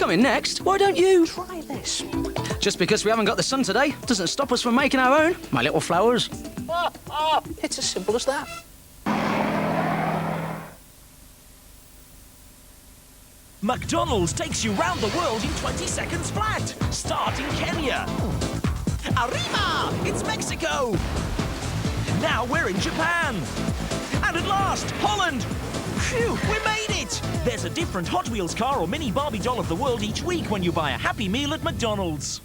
coming next. Why don't you? Try this. Just because we haven't got the sun today doesn't stop us from making our own, my little flowers. It's as simple as that. McDonald's takes you round the world in 20 seconds flat. Start in Kenya. Arriba! It's Mexico. Now we're in Japan. And at last, Holland. Phew, we made it! There's a different Hot Wheels car or mini Barbie doll of the world each week when you buy a Happy Meal at McDonald's.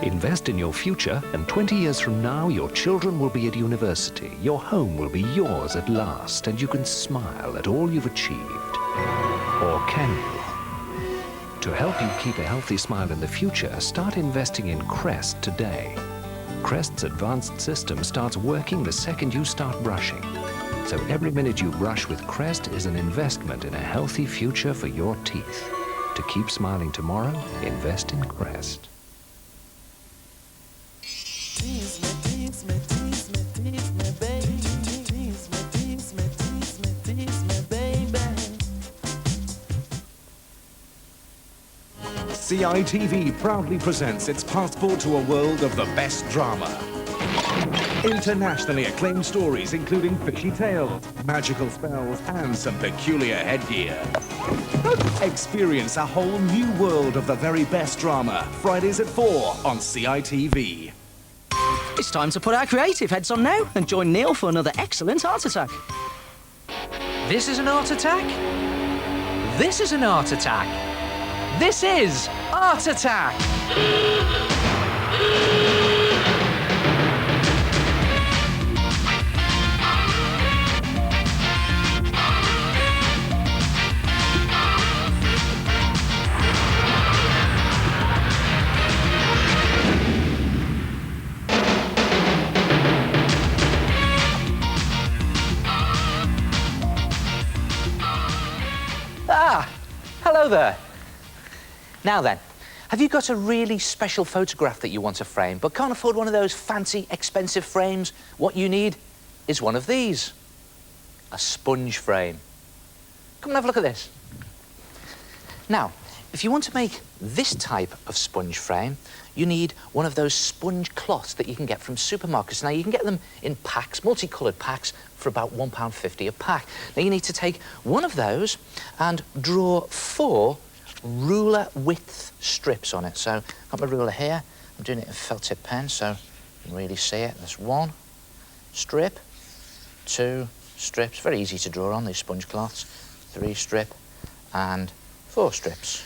Invest in your future, and 20 years from now, your children will be at university. Your home will be yours at last, and you can smile at all you've achieved. Or can you? To help you keep a healthy smile in the future, start investing in Crest today. Crest's advanced system starts working the second you start brushing. So every minute you brush with Crest is an investment in a healthy future for your teeth. To keep smiling tomorrow, invest in Crest. CITV proudly presents its passport to a world of the best drama. Internationally acclaimed stories including fishy tales, magical spells, and some peculiar headgear. Experience a whole new world of the very best drama. Fridays at 4 on CITV. It's time to put our creative heads on now and join Neil for another excellent art attack. This is an art attack. This is an art attack. This is Art Attack! Ah, hello there. Now then, have you got a really special photograph that you want to frame but can't afford one of those fancy, expensive frames? What you need is one of these, a sponge frame. Come and have a look at this. Now, if you want to make this type of sponge frame, you need one of those sponge cloths that you can get from supermarkets. Now, you can get them in packs, multicoloured packs, for about £1.50 a pack. Now, you need to take one of those and draw 4 ruler width strips on it. So I've got my ruler here. I'm doing it in felt tip pen so you can really see it. There's 1 strip, 2 strips, very easy to draw on these sponge cloths, 3 strip and 4 strips.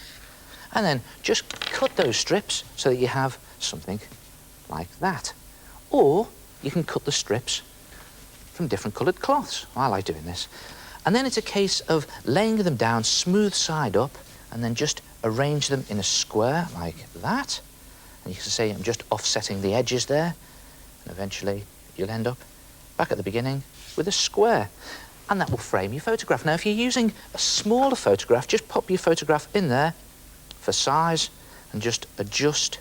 And then just cut those strips so that you have something like that. Or you can cut the strips from different coloured cloths. I like doing this. And then it's a case of laying them down smooth side up and then just arrange them in a square like that. And you can see I'm just offsetting the edges there. And eventually you'll end up back at the beginning with a square. And that will frame your photograph. Now, if you're using a smaller photograph, just pop your photograph in there for size and just adjust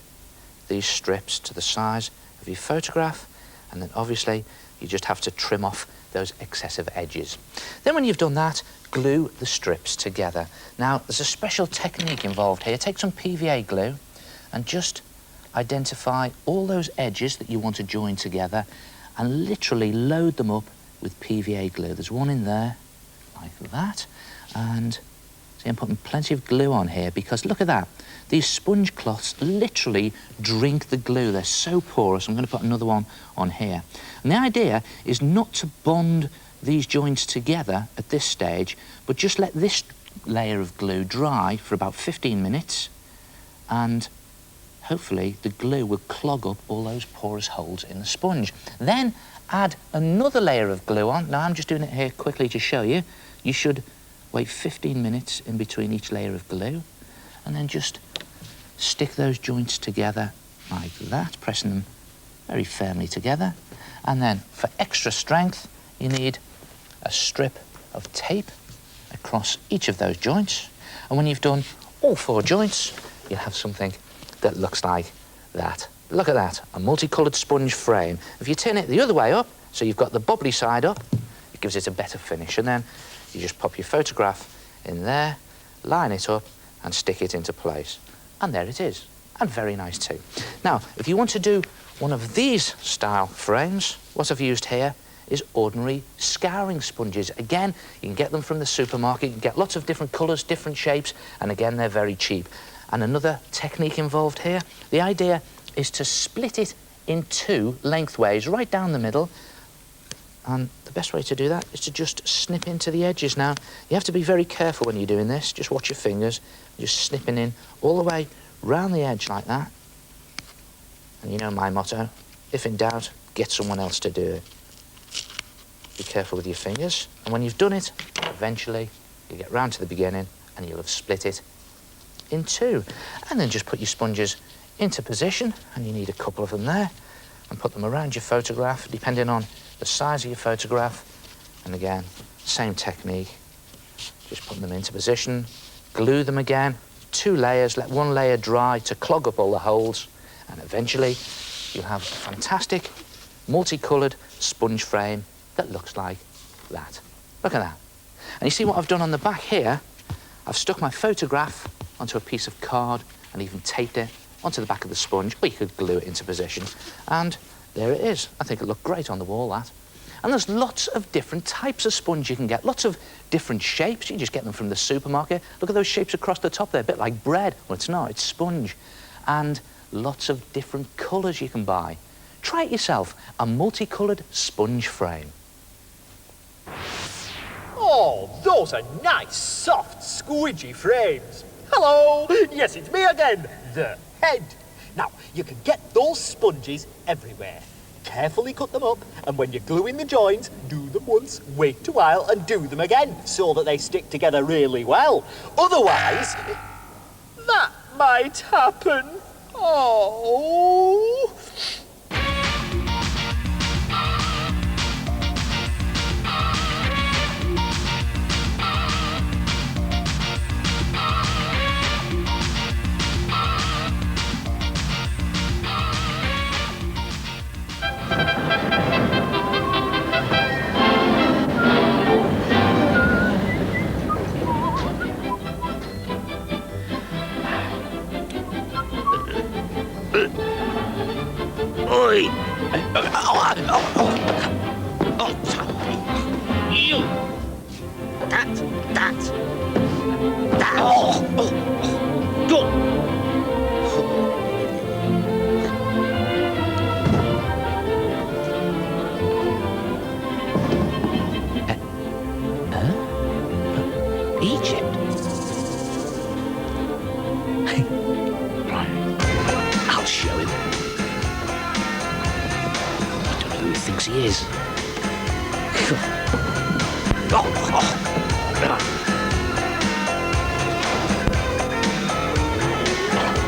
these strips to the size of your photograph. And then obviously you just have to trim off those excessive edges. Then when you've done that, glue the strips together. Now, there's a special technique involved here. Take some PVA glue and just identify all those edges that you want to join together and literally load them up with PVA glue. There's one in there, like that. And see, I'm putting plenty of glue on here because look at that. These sponge cloths literally drink the glue. They're so porous. I'm going to put another one on here. And the idea is not to bond these joints together at this stage, but just let this layer of glue dry for about 15 minutes and hopefully the glue will clog up all those porous holes in the sponge. Then add another layer of glue on. Now, I'm just doing it here quickly to show you. You should wait 15 minutes in between each layer of glue and then just stick those joints together like that, pressing them very firmly together. And then for extra strength, you need a strip of tape across each of those joints. And when you've done all 4 joints, you'll have something that looks like that. Look at that, a multicoloured sponge frame. If you turn it the other way up, so you've got the bobbly side up, it gives it a better finish. And then you just pop your photograph in there, line it up, and stick it into place. And there it is, and very nice too. Now, if you want to do one of these style frames, what I've used here is ordinary scouring sponges. Again, you can get them from the supermarket, you can get lots of different colours, different shapes, and again, they're very cheap. And another technique involved here, the idea is to split it in two lengthways, right down the middle. And the best way to do that is to just snip into the edges. Now, you have to be very careful when you're doing this. Just watch your fingers, just snipping in all the way round the edge like that. And you know my motto, if in doubt, get someone else to do it. Be careful with your fingers. And when you've done it, eventually, you get round to the beginning and you'll have split it in two. And then just put your sponges into position, and you need a couple of them there, and put them around your photograph, depending on the size of your photograph. And again, same technique. Just put them into position, glue them again, 2 layers, let one layer dry to clog up all the holes, and eventually you'll have a fantastic multicoloured sponge frame that looks like that. Look at that. And you see what I've done on the back here? I've stuck my photograph onto a piece of card and even taped it onto the back of the sponge, or you could glue it into position. And there it is. I think it'll look great on the wall, that. And there's lots of different types of sponge you can get, lots of different shapes. You just get them from the supermarket. Look at those shapes across the top there, a bit like bread. Well, it's not, it's sponge. And lots of different colours you can buy. Try it yourself, a multicoloured sponge frame. Oh, those are nice, soft, squidgy frames. Hello, yes, it's me again, the Head. Now, you can get those sponges everywhere. Carefully cut them up, and when you're gluing the joins, do them once, wait a while, and do them again, so that they stick together really well. Otherwise, that might happen. Oh... Oi! You! That! Go! Egypt? I'll show him. I don't know who he thinks he is.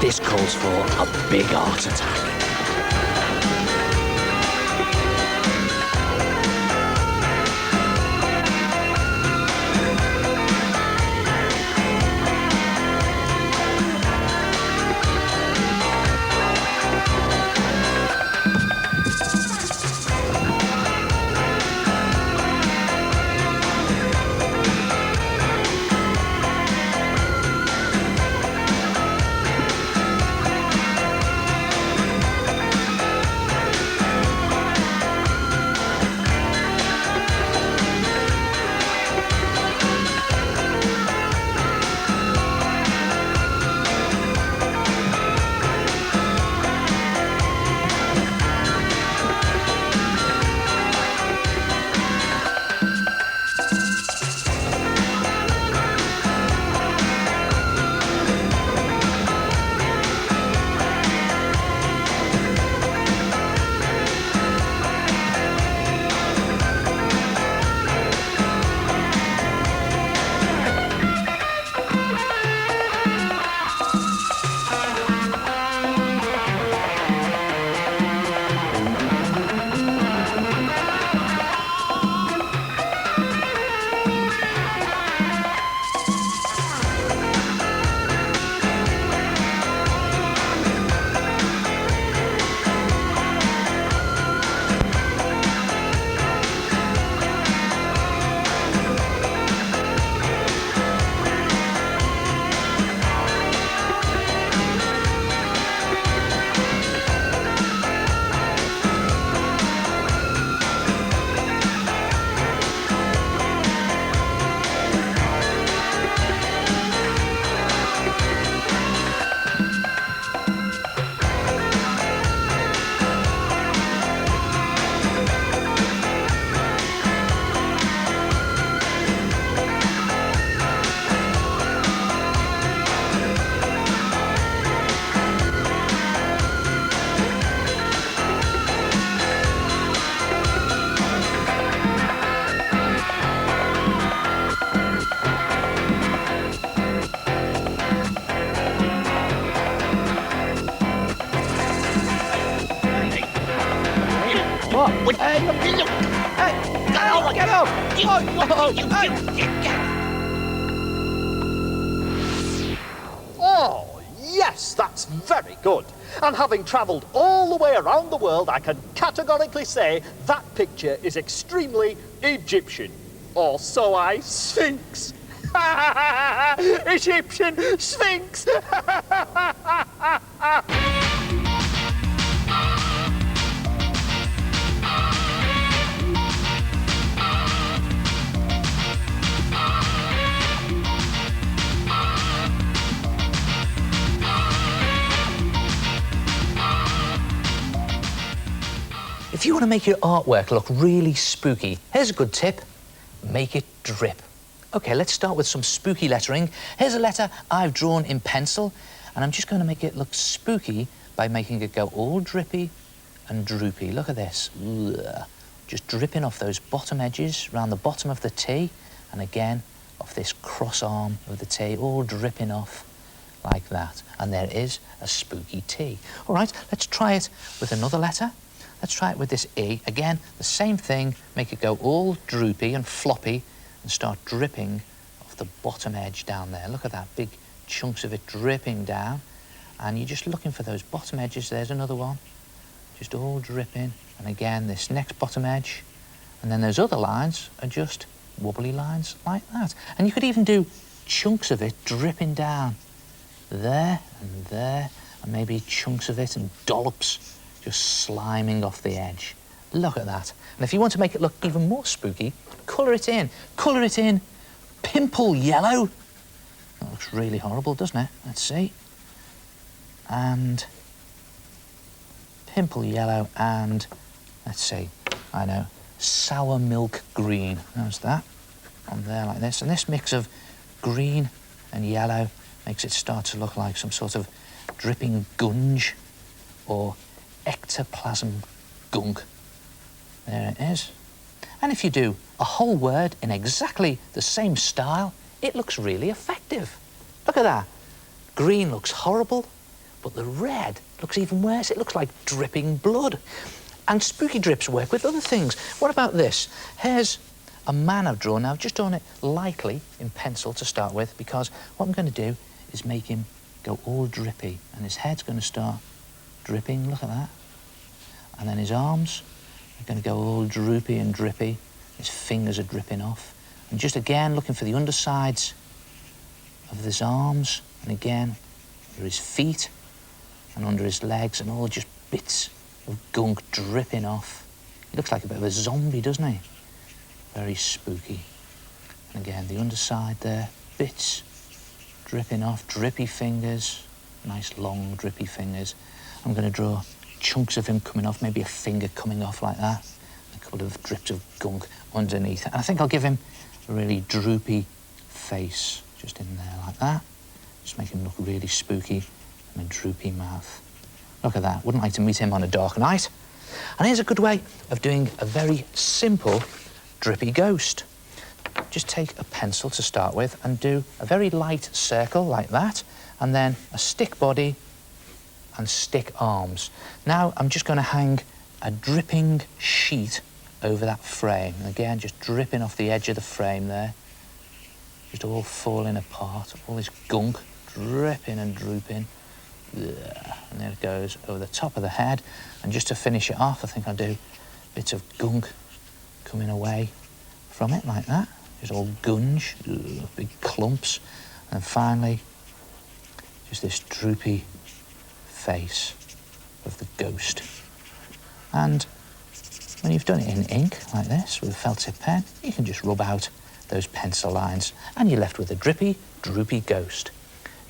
This calls for a big heart attack. Get up! Oh, yes, that's very good. And having travelled all the way around the world, I can categorically say that picture is extremely Egyptian. Or so I Sphinx. Egyptian Sphinx. If you want to make your artwork look really spooky, here's a good tip. Make it drip. OK, let's start with some spooky lettering. Here's a letter I've drawn in pencil, and I'm just going to make it look spooky by making it go all drippy and droopy. Look at this. Ugh. Just dripping off those bottom edges, around the bottom of the T, and again, off this cross arm of the T, all dripping off like that. And there is a spooky T. All right, let's try it with another letter. Let's try it with this E. Again, the same thing, make it go all droopy and floppy and start dripping off the bottom edge down there. Look at that, big chunks of it dripping down. And you're just looking for those bottom edges. There's another one, just all dripping. And again, this next bottom edge. And then those other lines are just wobbly lines like that. And you could even do chunks of it dripping down there, and maybe chunks of it and dollops just sliming off the edge. Look at that. And if you want to make it look even more spooky, colour it in. Colour it in pimple yellow. That looks really horrible, doesn't it? Let's see. And pimple yellow and, let's see, I know, sour milk green. How's that? On there like this. And this mix of green and yellow makes it start to look like some sort of dripping gunge or ectoplasm gunk. There it is. And if you do a whole word in exactly the same style, it looks really effective. Look at that. Green looks horrible, but the red looks even worse. It looks like dripping blood. And spooky drips work with other things. What about this? Here's a man I've drawn. Now, I've just drawn it lightly in pencil to start with, because what I'm going to do is make him go all drippy, and his head's going to start dripping, look at that. And then his arms are going to go all droopy and drippy. His fingers are dripping off. And just again, looking for the undersides of his arms, and again, under his feet and under his legs, and all just bits of gunk dripping off. He looks like a bit of a zombie, doesn't he? Very spooky. And again, the underside there, bits dripping off, drippy fingers, nice long drippy fingers. I'm going to draw chunks of him coming off, maybe a finger coming off like that, a couple of drips of gunk underneath. And I think I'll give him a really droopy face, just in there like that. Just make him look really spooky, and a droopy mouth. Look at that. Wouldn't like to meet him on a dark night. And here's a good way of doing a very simple drippy ghost. Just take a pencil to start with and do a very light circle like that, and then a stick body and stick arms. Now I'm just going to hang a dripping sheet over that frame. And again, just dripping off the edge of the frame there. Just all falling apart, all this gunk dripping and drooping. Yeah. And there it goes over the top of the head. And just to finish it off, I think I'll do bits of gunk coming away from it like that. Just all gunge, big clumps. And finally, just this droopy face of the ghost. And when you've done it in ink like this with a felt tip pen, you can just rub out those pencil lines and you're left with a drippy, droopy ghost.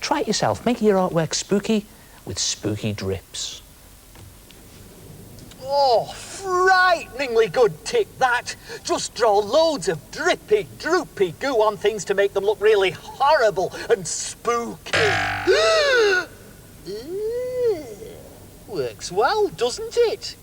Try it yourself. Make your artwork spooky with spooky drips. Oh, frighteningly good tip, that. Just draw loads of drippy, droopy goo on things to make them look really horrible and spooky. Works well, doesn't it?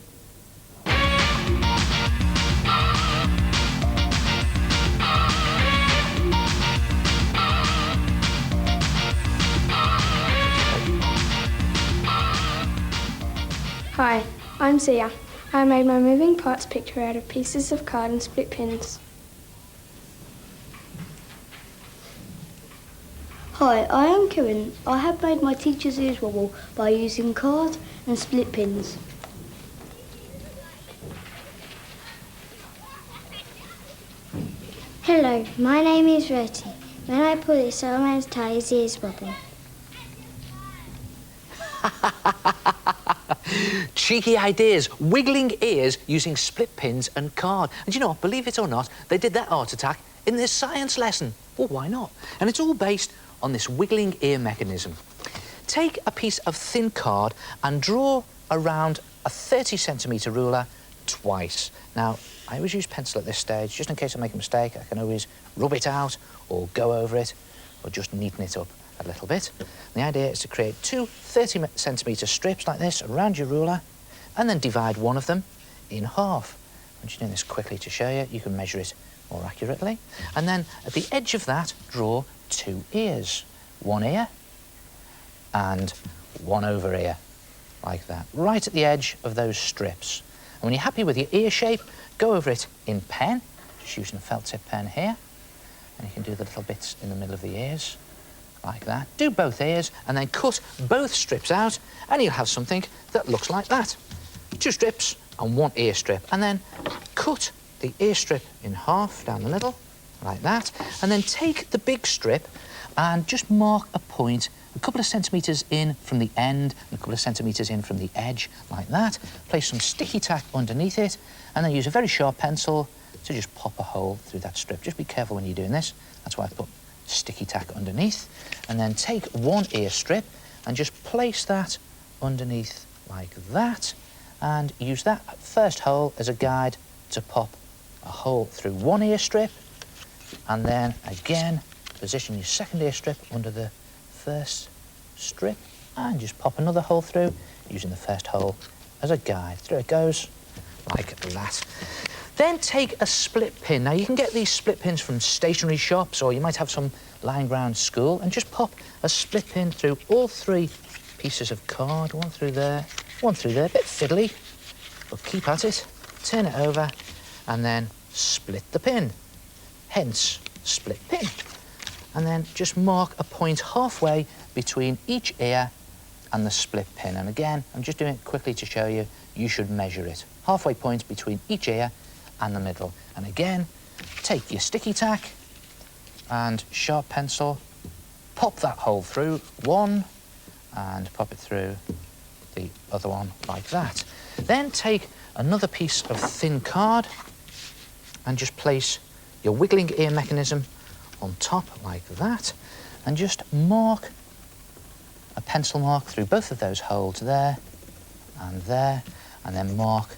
Hi, I'm Zia. I made my moving parts picture out of pieces of card and split pins. Hi, I am Kieran. I have made my teacher's ears wobble by using card and split pins. Hello, my name is Roti. When I pull it, Solomon tie his ears wobble. Cheeky ideas, wiggling ears using split pins and card. And you know what, believe it or not, they did that art attack in this science lesson. Well, why not? And it's all based on this wiggling ear mechanism. Take a piece of thin card and draw around a 30cm ruler twice. Now, I always use pencil at this stage, just in case I make a mistake. I can always rub it out or go over it or just neaten it up a little bit. And the idea is to create two 30cm strips like this around your ruler and then divide one of them in half. I'm just doing this quickly to show you. You can measure it more accurately. And then at the edge of that, draw two ears. One ear and one over ear, like that, right at the edge of those strips. And when you're happy with your ear shape, go over it in pen, just using a felt tip pen here. And you can do the little bits in the middle of the ears, like that. Do both ears and then cut both strips out and you'll have something that looks like that. Two strips and one ear strip. And then cut the ear strip in half down the middle, like that. And then take the big strip and just mark a point a couple of centimetres in from the end and a couple of centimetres in from the edge, like that. Place some sticky tack underneath it and then use a very sharp pencil to just pop a hole through that strip. Just be careful when you're doing this. That's why I put sticky tack underneath. And then take one ear strip and just place that underneath like that and use that first hole as a guide to pop a hole through one ear strip, and then again position your second ear strip under the first strip and just pop another hole through using the first hole as a guide. Through it goes like that. Then take a split pin. Now you can get these split pins from stationery shops or you might have some lying around school, and just pop a split pin through all three pieces of card. One through there, a bit fiddly, but keep at it. Turn it over and then split the pin, hence split pin. And then just mark a point halfway between each ear and the split pin. And again, I'm just doing it quickly to show you, you should measure it. Halfway point between each ear and the middle. And again, take your sticky tack and sharp pencil, pop that hole through one and pop it through the other one like that. Then take another piece of thin card and just place your wiggling ear mechanism on top like that and just mark a pencil mark through both of those holes there, and then mark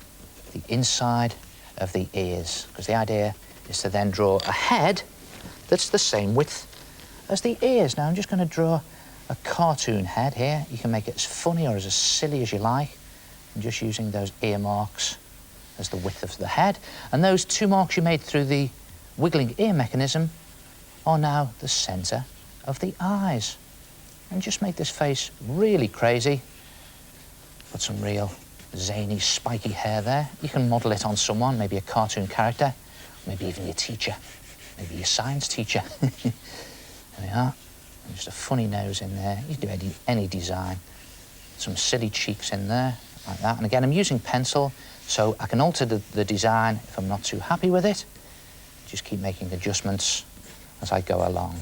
the inside of the ears, because the idea is to then draw a head that's the same width as the ears. Now I'm just going to draw a cartoon head here. You can make it as funny or as silly as you like, and just using those ear marks as the width of the head. And those two marks you made through the wiggling ear mechanism are now the centre of the eyes. And just make this face really crazy. Put some real zany, spiky hair there. You can model it on someone, maybe a cartoon character, maybe even your teacher, maybe your science teacher. There we are. And just a funny nose in there. You can do any design. Some silly cheeks in there, like that. And again, I'm using pencil, so I can alter the design if I'm not too happy with it. Just keep making adjustments as I go along.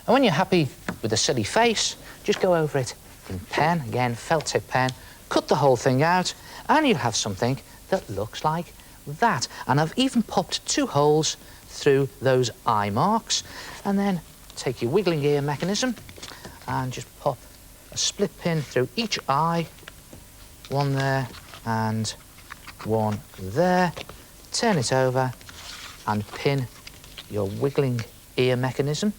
And when you're happy with a silly face, just go over it in pen, again, felt tip pen, cut the whole thing out, and you'll have something that looks like that. And I've even popped two holes through those eye marks. And then take your wiggling ear mechanism and just pop a split pin through each eye, one there and one there. Turn it over and pin your wiggling ear mechanism,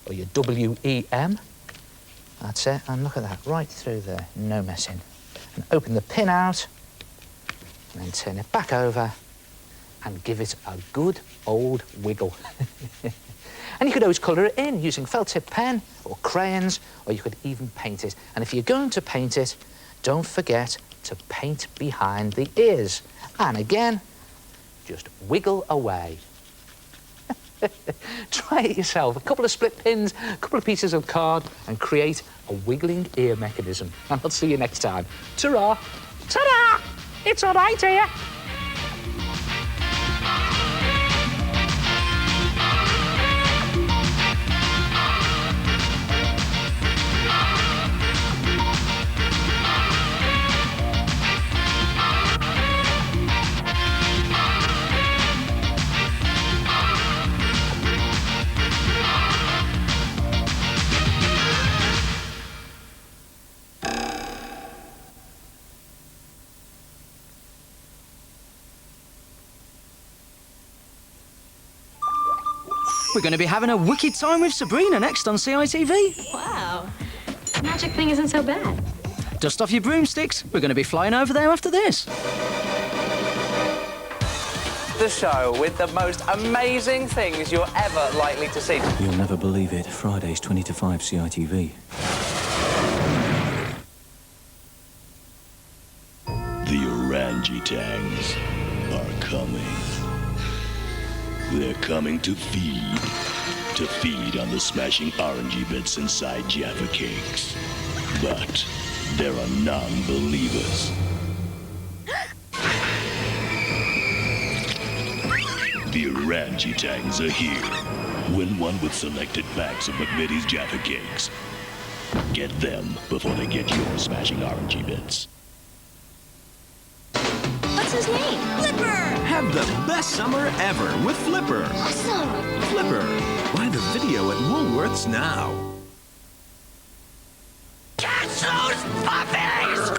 or your WEM. That's it, and look at that, right through there, no messing. And open the pin out, and then turn it back over and give it a good old wiggle. And you could always colour it in using felt tip pen or crayons, or you could even paint it. And if you're going to paint it, don't forget to paint behind the ears. And again, just wiggle away. Try it yourself. A couple of split pins, a couple of pieces of card, and create a wiggling ear mechanism. And I'll see you next time. Ta-ra! Ta-da! It's all right here. We're going to be having a wicked time with Sabrina next on CITV. Wow. Magic thing isn't so bad. Dust off your broomsticks. We're going to be flying over there after this. The show with the most amazing things you're ever likely to see. You'll never believe it. Fridays 20 to 5 CITV. The orangutans are coming. They're coming to feed on the smashing orangey bits inside Jaffa cakes. But there are non-believers. The orangutans are here. Win one with selected packs of McVitie's Jaffa cakes. Get them before they get your smashing orangey bits. What's his name? Flipper! Have the best summer ever with Flipper. Awesome! Flipper. Buy the video at Woolworths now. Catch those puppies!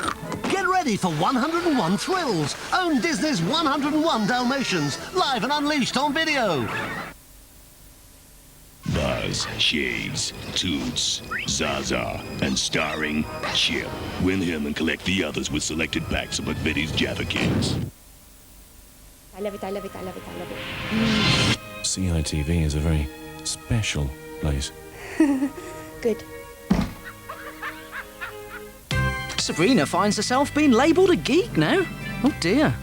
Get ready for 101 thrills. Own Disney's 101 Dalmatians, live and unleashed on video. Buzz, Shades, Toots, Zaza, and starring Chip. Win him and collect the others with selected packs of McVitie's Jaffa Cakes. I love it, I love it, I love it, I love it. CITV is a very special place. Good. Sabrina finds herself being labelled a geek now. Oh dear.